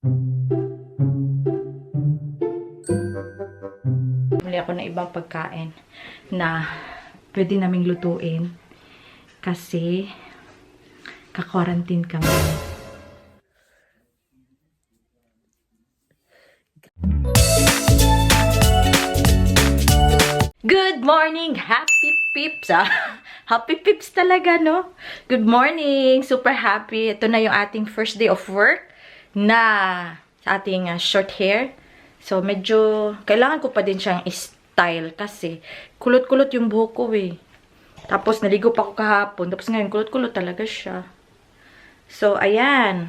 Bumili ako ng ibang pagkain na pwede naming lutuin kasi ka-quarantine kami. Good morning! Happy Pips! Happy Pips talaga, no? Good morning! Super happy. Ito na yung ating first day of work na sa ating short hair. So, medyo kailangan ko pa din siyang style kasi kulot-kulot yung buhok ko eh. Tapos, naligo pa ako kahapon. Tapos ngayon, kulot-kulot talaga siya. So, ayan.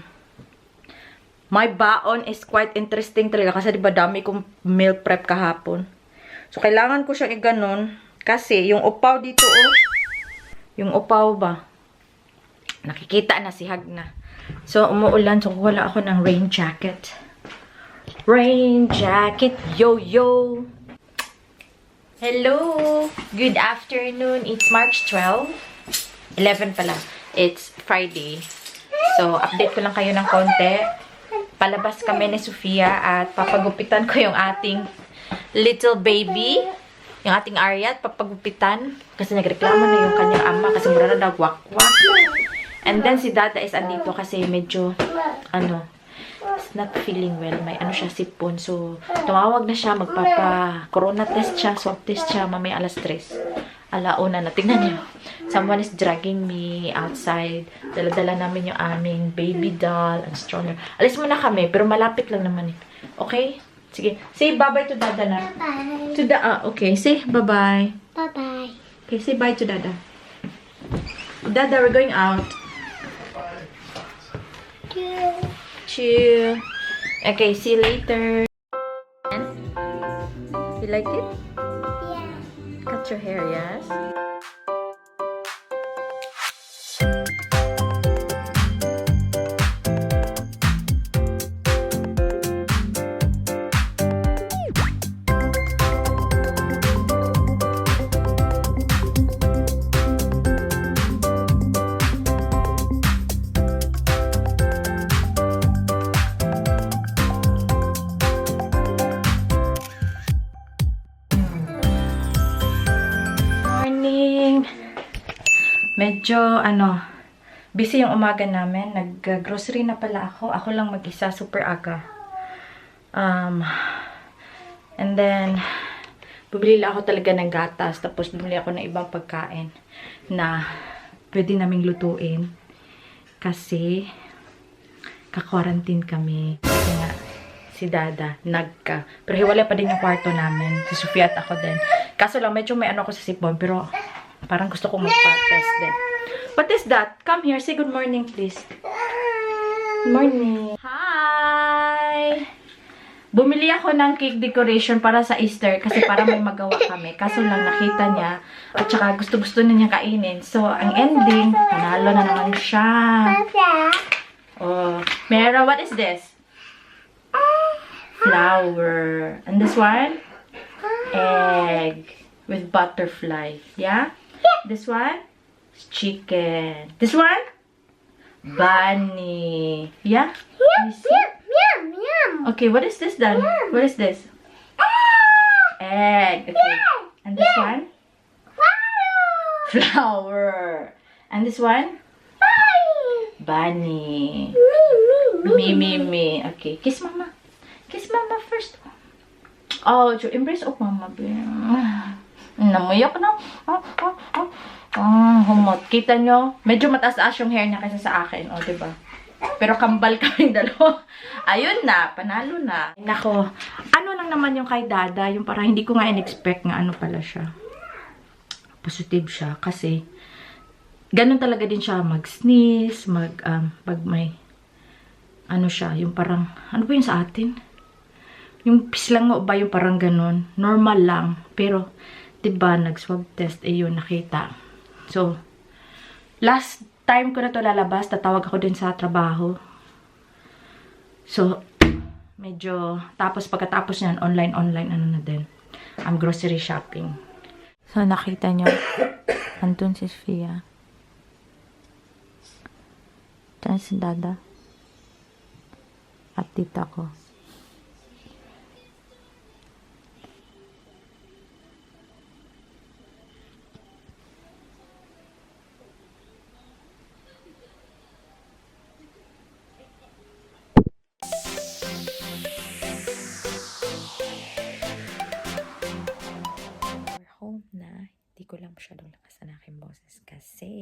My baon is quite interesting talaga kasi diba dami kong meal prep kahapon. So, kailangan ko siyang i-ganon. Kasi, yung upaw dito, oh. Yung upaw ba? Nakikita na, sihag na. So, umuulan. So, wala ako ng rain jacket. Rain jacket, yo-yo. Hello! Good afternoon. It's March 12. 11 pala. It's Friday. So, update ko lang kayo ng konti. Palabas kami ni Sofia at papagupitan ko yung ating little baby, yung ating Arya, papagupitan. Kasi nagreklamo na yung kanyang ama kasi mura na daw wak-wak. And then si Dada is andito kasi medyo, is not feeling well. May siya, sipon. So, tumawag na siya, magpapa-corona test siya, swab test siya, mamaya alas 3. Alauna na. Tingnan niyo. Someone is dragging me outside. Dala-dala namin yung aming baby doll and stroller. Alis muna kami, pero malapit lang naman eh. Okay? Sige. Say bye-bye to Dada na. Bye. To okay. Say bye-bye. Bye-bye. Okay, say bye to Dada. Dada, we're going out. Chill. Okay, see you later. You like it? Yeah. Cut your hair, yes? Medyo, busy yung umaga namin. Nag-grocery na pala ako. Ako lang mag-isa, super aga. And then, bumili ako talaga ng gatas. Tapos, bumili ako ng ibang pagkain na pwede naming lutuin. Kasi, ka-quarantine kami. Kasi nga, si Dada, Pero hiwalay pa din yung kwarto namin. Si Sofia at ako din. Kaso lang, medyo may ako sa sipon. Pero, parang gusto ko magpa-test din. What is that? Come here. Say good morning, please. Good morning. Hi! Bumili ako ng cake decoration para sa Easter kasi para may magawa kami. Kaso lang nakita niya at saka gusto-gusto na niya kainin. So, ang ending, panalo na naman siya. Oh, Mera, what is this? Flower. And this one? Egg. With butterfly. Yeah? This one? Chicken. This one? Bunny. Yeah? You see? Yum, yum. Okay, what is this then? What is this? Egg. Okay. And this one? Flower. And this one? Bunny. Me. Okay. Kiss mama. Kiss mama first. Oh, embrace of mama. Namuyak na. Humot. Kita nyo? Medyo mataas-taas yung hair niya kaysa sa akin. O, diba? Pero kambal kaming dalawa. Ayun na. Panalo na. Nako. Ano lang naman yung kay Dada? Yung parang hindi ko nga in-expect nga pala siya. Positive siya. Kasi, ganun talaga din siya mag-sneeze, pag may, siya, yung parang, ano ba yun sa atin? Yung pislang ba yung parang ganun? Normal lang. Pero, diba, nag-swab test, yun, nakita. So, last time ko na to lalabas, tatawag ako din sa trabaho. So, medyo, pagkatapos niyan, online, na din. I'm grocery shopping. So, nakita nyo, andun si Sofia. Diyan si Dada. At tita ko. We're home na. Hindi ko lang masyadong lakas ang aking boses kasi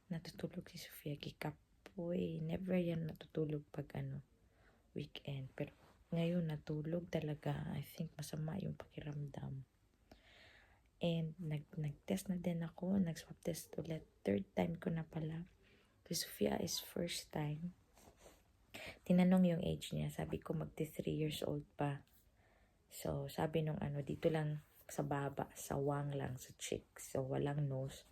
natutulog si Sofia Gikapoy. Never yan natutulog pag weekend. Pero ngayon natulog talaga. I think masama yung pakiramdam. And nag-test na din ako. Nag-swab test ulit. Third time ko na pala. Si Sofia is first time. Tinanong yung age niya. Sabi ko magti 3 years old pa. So sabi nung dito lang sa baba. Sa wang lang. Sa cheek. So walang nose.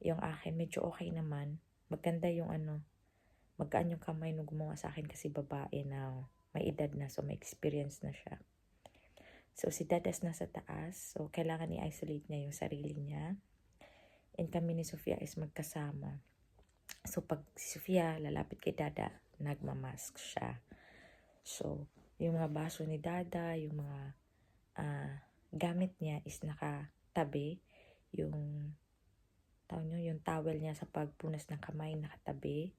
Yung akin medyo okay naman. Maganda yung magaan yung kamay nung gumawa sa akin kasi babae na may edad na. So may experience na siya. So, si Dadas nasa taas. So, kailangan i-isolate niya yung sarili niya. And kami ni Sofia is magkasama. So, pag si Sofia lalapit kay Dada, nagmamask siya. So, yung mga baso ni Dada, yung mga gamit niya is nakatabi. Yung towel niya sa pagpunas ng kamay nakatabi.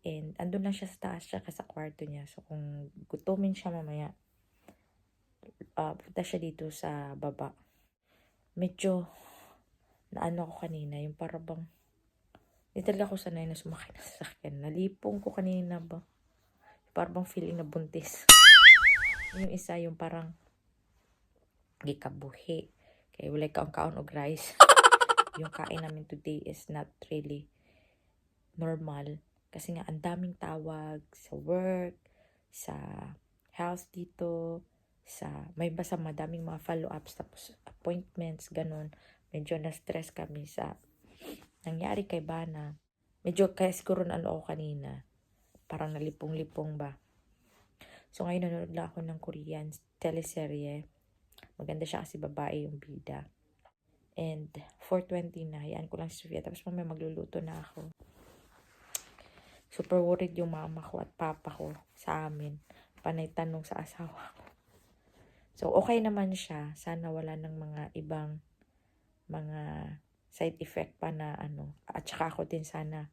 And andun lang siya sa taas, siya sa kwarto niya. So, kung gutumin siya mamaya, punta siya dito sa baba. Medyo ako kanina, yung parang hindi talaga ako sanay na sumakay na sasakyan. Nalipong ko kanina ba? Parang feeling na buntis. Yung isa, yung parang gikabuhi. Kaya wala kaon-kaon og rice. Yung kain namin today is not really normal. Kasi nga, ang daming tawag sa work, sa house dito, may basta madaming mga follow-ups, tapos appointments, ganun. Medyo na-stress kami sa nangyari kay Bana. Medyo kaya siguro ako kanina. Parang nalipong-lipong ba. So ngayon nanonood lang ako ng Korean teleserye. Maganda siya kasi babae yung bida. And 4:20 na. Hayaan ko lang si Sofia. Tapos mamaya magluluto na ako. Super worried yung mama ko at papa ko sa amin. Panay tanong sa asawa ko. So, okay naman siya. Sana wala ng mga ibang mga side effect pa na At saka ako din sana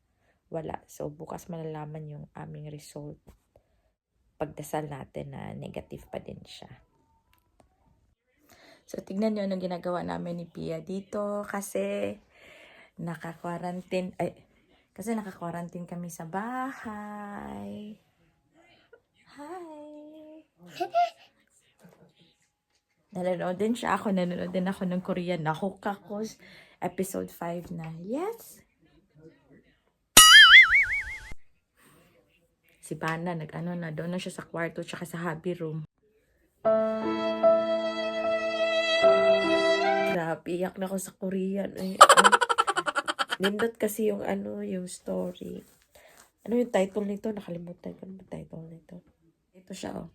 wala. So, bukas malalaman yung aming result. Pagdasal natin na negative pa din siya. So, tignan nyo anong ginagawa namin ni Pia dito kasi naka-quarantine kami sa bahay. Hi! Nanonood din ako ng Korean. Nahook ako. Episode 5 na. Yes! Si Bana, doon na siya sa kwarto tsaka sa hobby room. Grabe, iyak na ako sa Korean. Nindot kasi yung yung story. Ano yung title nito? Nakalimutan ko yung title nito. Ito siya, oh.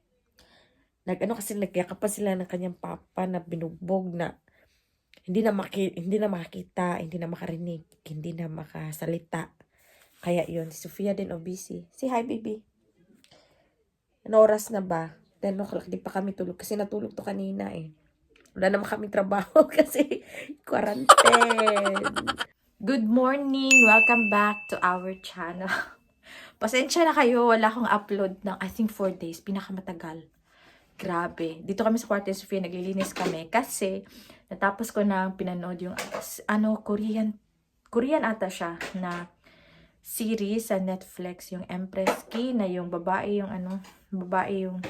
Kasi nagyakap pa sila ng kanyang papa na binugbog na hindi na makakita, hindi na makarinig, hindi na makasalita. Kaya yun, si Sofia din busy. Say hi, baby. Ano oras na ba? 10 o'clock, di pa kami tulog kasi natulog to kanina eh. Wala naman kami trabaho kasi quarantine. Good morning! Welcome back to our channel. Pasensya na kayo, wala akong upload ng I think 4 days, pinakamatagal. Grabe. Dito kami sa kwarto ni Sofia, naglilinis kami kasi natapos ko na pinanood yung Korean ata siya na series sa Netflix, yung Empress Key na yung babae yung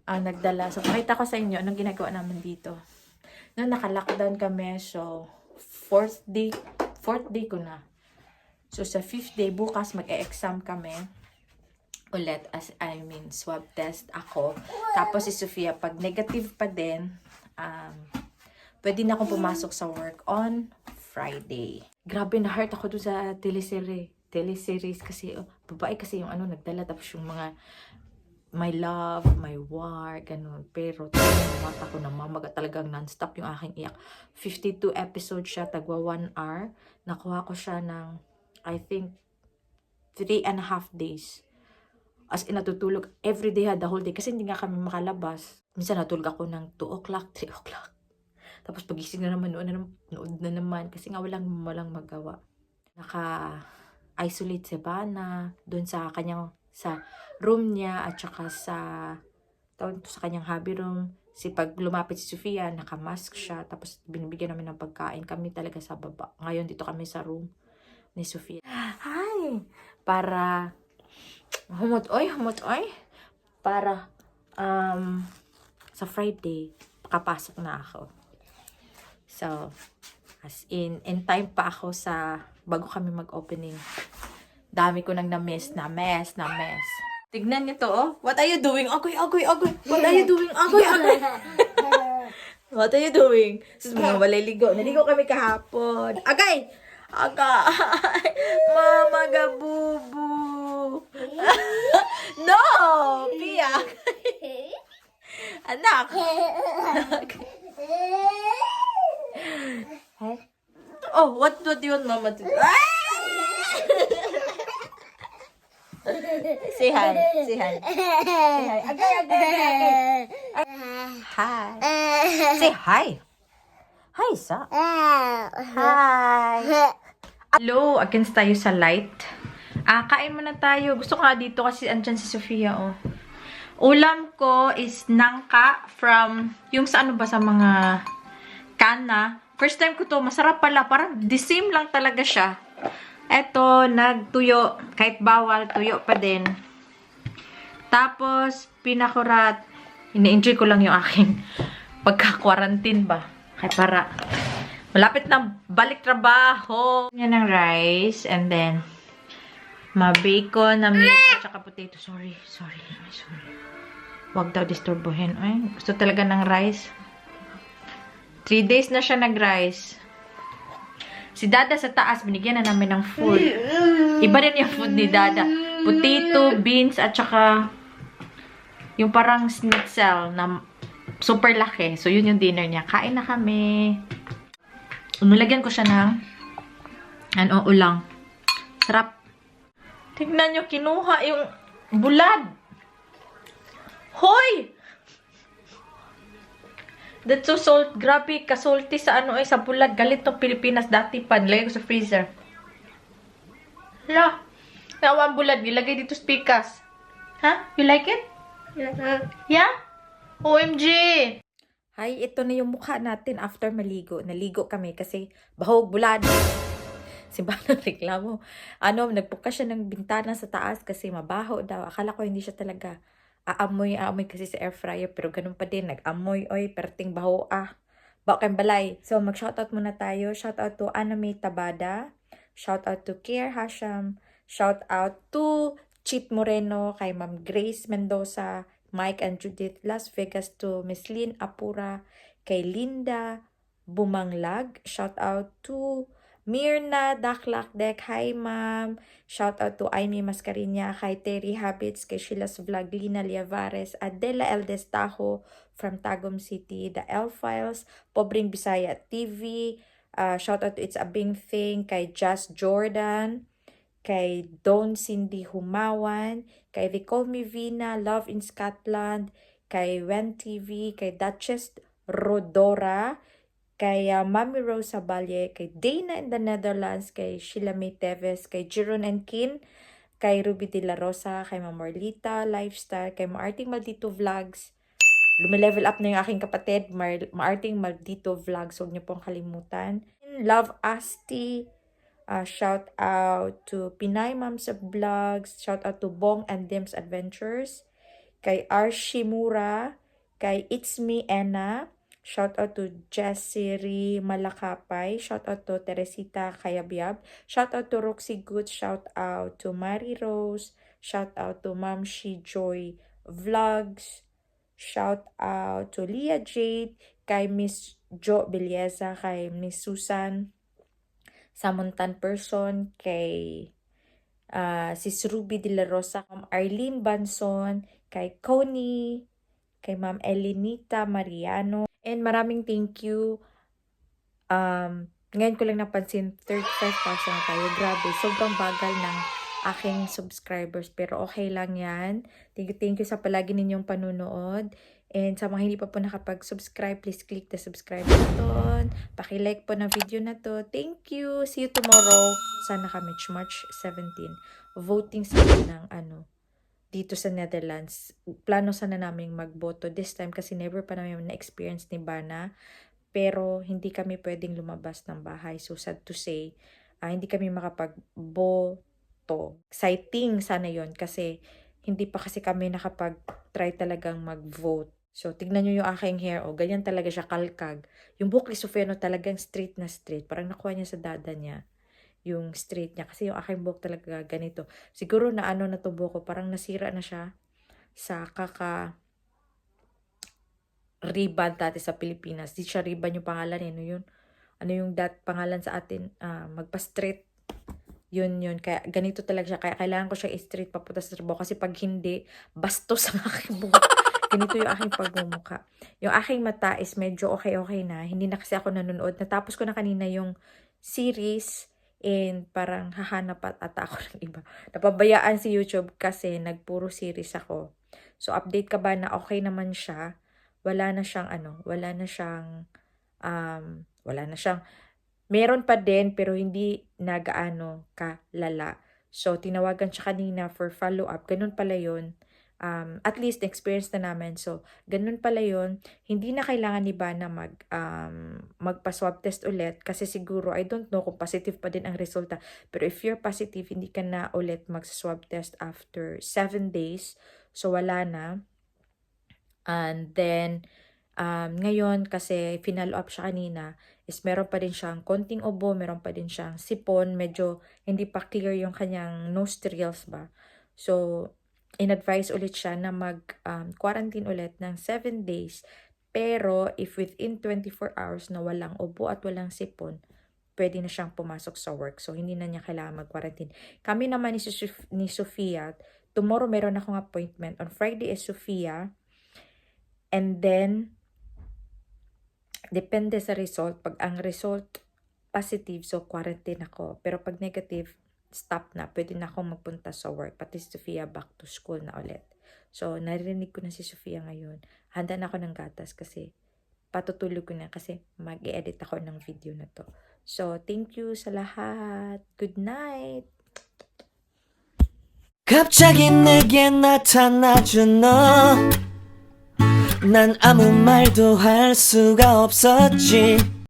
nagdala. So pakita ko sa inyo anong ginagawa namin dito. Noon naka-lockdown kami, so fourth day ko na. So sa 5th day bukas mag-e-exam kami. Ulit, swab test ako. Tapos si Sofia, pag negative pa din, pwede na akong pumasok sa work on Friday. Grabe, na-hurt ako doon sa teleseries kasi, babae kasi yung nagdala. Tapos yung mga, my love, my war, ganun. Pero, mata ko namamaga talagang non-stop yung aking iyak. 52 episodes siya, tagwa 1 hour. Nakuha ko siya ng, I think, 3.5 days. As in, natutulog everyday the whole day kasi hindi nga kami makalabas. Minsan natulog ako ng 2 o'clock, 3 o'clock. Tapos pagising na naman, nood na naman kasi nga walang magawa. Naka-isolate si Bana doon sa room niya at saka sa kanyang hobby room. Pag lumapit si Sofia, naka-mask siya. Tapos binibigyan namin ng pagkain. Kami talaga sa baba. Ngayon dito kami sa room ni Sofia. Hi! Para humot-oy. Para sa Friday, makapasok na ako. So, as in time pa ako bago kami mag-opening. Dami ko nang na-miss. Tignan niyo to, oh. What are you doing? Agoy. What are you doing? Agoy. What are you doing? Sus, mga walay-ligo. Naligo kami kahapon. Agay! Mama gabubu. No! Pia. Anak. Oh, what do you want Mama to do? Say hi. Agay. Hi. Say hi. Hi, sa. Hi. Hello, against tayo sa light. Kain muna tayo. Gusto ko nga dito kasi andyan si Sofia, oh. Ulam ko is nangka from, yung sa sa mga kana. First time ko to, masarap pala. Parang the same lang talaga siya. Eto, nagtuyo. Kahit bawal, tuyo pa din. Tapos, pinakurat. Ina-enjoy ko lang yung aking pagka-quarantine ba. Kaya para malapit na balik trabaho. Yan ang rice. And then, bacon na meat at saka potato. Sorry. Huwag daw disturbohin. Ay, gusto talaga ng rice. 3 days na siya nag-rice. Si Dada sa taas, binigyan na namin ng food. Iba din yung food ni Dada. Potato, beans, at saka yung parang schnitzel na super laki. So, yun yung dinner niya. Kain na kami. Nilagyan ko siya ng ulang. Sarap. Tignan nyo, kinuha yung bulad. Hoy! That's so salt. Grabe, kasulti sa sa bulad. Galit tong Pilipinas dati pa. Nilagay ko sa freezer. Hala. Nawa ang bulad. Nilagay dito sa pikas. Ha? You like it? Yeah? OMG! Hi, ito na yung mukha natin after maligo. Naligo kami kasi bahog bulad. Si Bana reklamo. Nagbuka siya ng bintana sa taas kasi mabaho daw. Akala ko hindi siya talaga aamoy kasi sa air fryer. Pero ganun pa din. Nag-amoy, perting baho Baho kayong balay. So, mag-shoutout muna tayo. Shoutout to Anime Tabada. Shoutout to Kier Hasham. Shoutout to Chip Moreno. Kay Ma'am Grace Mendoza. Mike and Judith Las Vegas. To Miss Lynn Apura. Kay Linda Bumanglag. Shoutout to Mirna Daklakdek. Hi, ma'am. Shout out to Aimee Mascareña, kay Terry Habits, kay Sheila's Vlog, Lina Liavares, Adela Eldes Tajo from Tagum City, The L Files, Pobreng Bisaya TV. Shout out to It's a Bing Thing, kay Jazz Jordan, kay Don Cindy Humawan, kay They Call Me Vina, Love in Scotland, kay Wen TV, kay Duchess Rodora, kay Mami Rosa Balye, kay Dana in the Netherlands, kay Sheila May Teves, kay Jeron and Kin, kay Ruby De La Rosa, kay Ma'am Marlita Lifestyle, kay Maarting Maldito Vlogs. Lumilevel up na yung aking kapatid, Maarting Maldito Vlogs, huwag niyo pong kalimutan. Love Asti, shout out to Pinay Moms of Vlogs, shout out to Bong and Dim's Adventures, kay Arshimura, kay It's Me Enna, shout out to Jessiri Malakapay. Shout out to Teresita Kayabyab. Shout out to Roxy Good. Shout out to Mary Rose. Shout out to Ma'am She Joy Vlogs. Shout out to Leah Jade. Kay Miss Jo Belleza. Kay Miss Susan Samuntan Person. Kay Sis Ruby De La Rosa. Ma'am Arlene Banson. Kay Connie. Kay Ma'am Elinita Mariano. And maraming thank you. Ngayon ko lang napansin, 35,000 na tayo. Grabe, sobrang bagal ng aking subscribers. Pero okay lang yan. Thank you sa palagi ninyong panunood. And sa mga hindi pa po nakapag-subscribe, please click the subscribe button. Paki-like po ng video na to. Thank you. See you tomorrow. Sana kami March 17. Voting sana ng dito sa Netherlands. Plano sana naming magboto this time kasi never pa namin na-experience ni Bana. Pero hindi kami pwedeng lumabas ng bahay. So sad to say, hindi kami makapagboto. Exciting sana yon kasi hindi pa kasi kami nakapag-try talagang mag-vote. So, tignan nyo yung aking hair. O, ganyan talaga siya, kalkag. Yung buhok ni Sofeno talagang straight na straight. Parang nakuha niya sa dada niya. Yung straight niya. Kasi yung aking buhok talaga ganito. Siguro na na to buhok ko. Parang nasira na siya sa ribbon dati sa Pilipinas. Di siya ribbon yung pangalan eh. Ano yun? Ano yung pangalan sa atin? Magpa-straight. Yun. Kaya ganito talaga siya. Kaya kailangan ko siya i-straight papunta sa trabaho. Kasi pag hindi, bastos ang aking buhok. Ganito yung aking pagmumuka. Yung aking mata is medyo okay na. Hindi na kasi ako nanonood. Natapos ko na kanina yung series and parang hahanap ata ako ng iba. Napabayaan si YouTube kasi nagpuro series ako. So, update ka ba na okay naman siya? Wala na siyang meron pa din pero hindi na gaano kalala. So, tinawagan siya kanina for follow-up. Ganun pala yun. At least experience na namin. So, ganun pala yun. Hindi na kailangan ni Bana magpa-swab test ulit kasi siguro, I don't know kung positive pa din ang resulta. Pero if you're positive, hindi ka na ulit mag-swab test after 7 days. So, wala na. And then, ngayon, kasi final up siya kanina, is meron pa din siyang konting ubo, meron pa din siyang sipon, medyo hindi pa clear yung kanyang nostrils ba. So, in-advise ulit siya na mag-quarantine ulit ng 7 days. Pero, if within 24 hours na walang ubo at walang sipon, pwede na siyang pumasok sa work. So, hindi na niya kailangan mag-quarantine. Kami naman ni Sofia, tomorrow meron akong appointment. On Friday is Sofia. And then, depende sa result. Pag ang result positive, so quarantine ako. Pero pag negative, stop na. Pwede na akong magpunta sa work. Pati si Sofia back to school na ulit. So, narinig ko na si Sofia ngayon. Handa na ako ng gatas kasi patutulog ko na kasi mag-i-edit ako ng video na to. So, thank you sa lahat. Good night! 갑자기 내게 나타나준 너 난 아무 말도 할 수가 없었지